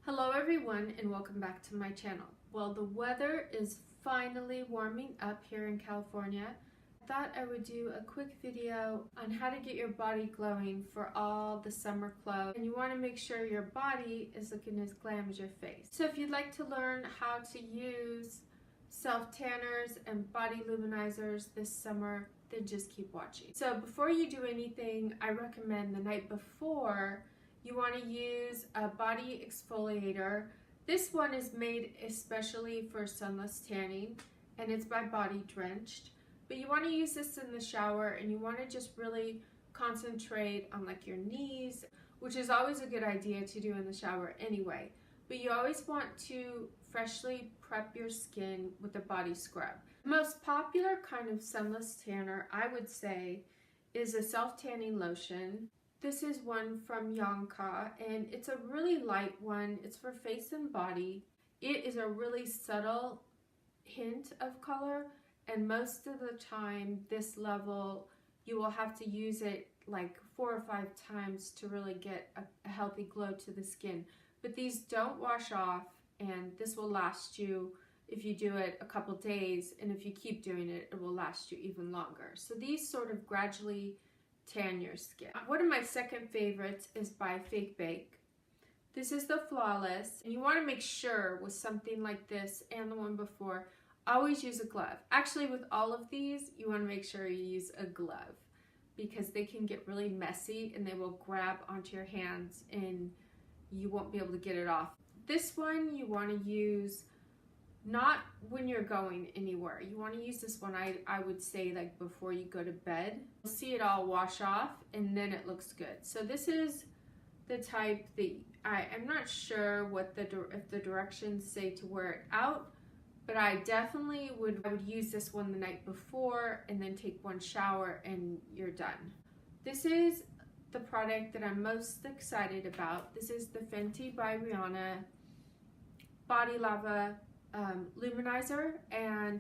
Hello everyone and welcome back to my channel. Well, the weather is finally warming up here in California. I thought I would do a quick video on how to get your body glowing for all the summer clothes, and you want to make sure your body is looking as glam as your face. So if you'd like to learn how to use self-tanners and body luminizers this summer, then just keep watching. So before you do anything, I recommend the night before you want to use a body exfoliator. This one is made especially for sunless tanning and it's by Body Drenched. But you want to use this in the shower and you want to just really concentrate on like your knees, which is always a good idea to do in the shower anyway. But you always want to freshly prep your skin with a body scrub. The most popular kind of sunless tanner, I would say, is a self-tanning lotion. This is one from Yonka, and it's a really light one. It's for face and body. It is a really subtle hint of color, and most of the time, this level, you will have to use it like 4 or 5 times to really get a healthy glow to the skin. But these don't wash off, and this will last you if you do it a couple days, and if you keep doing it, it will last you even longer. So these sort of gradually tan your skin. One of my second favorites is by Fake Bake. This is the Flawless, and you want to make sure with something like this and the one before, always use a glove. Actually, with all of these, you want to make sure you use a glove because they can get really messy and they will grab onto your hands and you won't be able to get it off. This one you want to use not when you're going anywhere. You want to use this one, I would say, like before you go to bed. You'll see it all wash off and then it looks good. So this is the type that I'm not sure what if the directions say to wear it out, but I definitely would use this one the night before and then take one shower and you're done. This is the product that I'm most excited about. This is the Fenty by Rihanna Body Lava Luminizer, and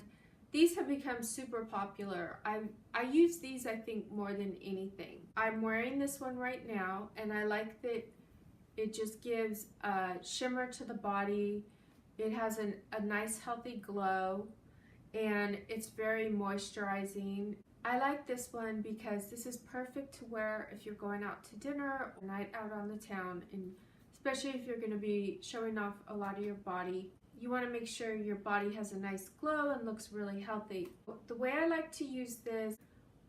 these have become super popular. I use these, I think, more than anything. I'm wearing this one right now, and I like that it just gives a shimmer to the body. It has a nice healthy glow, and it's very moisturizing. I like this one because this is perfect to wear if you're going out to dinner or night out on the town, and especially if you're going to be showing off a lot of your body. You want to make sure your body has a nice glow and looks really healthy. The way I like to use this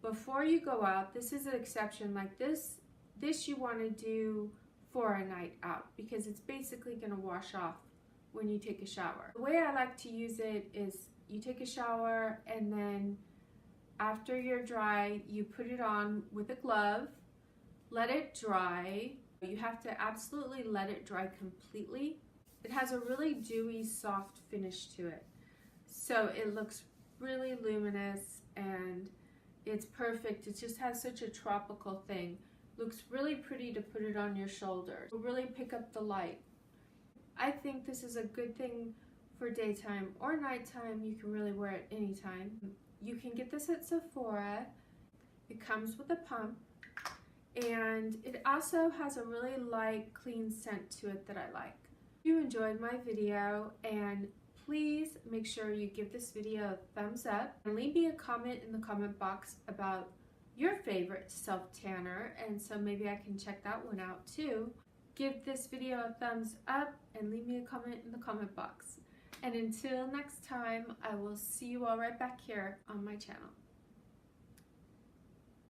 before you go out, this is an exception. Like this you want to do for a night out because it's basically going to wash off when you take a shower. The way I like to use it is you take a shower and then after you're dry, you put it on with a glove, let it dry. You have to absolutely let it dry completely. It has a really dewy, soft finish to it. So it looks really luminous and it's perfect. It just has such a tropical thing. Looks really pretty to put it on your shoulders. It'll really pick up the light. I think this is a good thing for daytime or nighttime. You can really wear it anytime. You can get this at Sephora. It comes with a pump. And it also has a really light, clean scent to it that I like. If you enjoyed my video, and please make sure you give this video a thumbs up and leave me a comment in the comment box about your favorite self-tanner, and so maybe I can check that one out too. Give this video a thumbs up and leave me a comment in the comment box. And until next time, I will see you all right back here on my channel.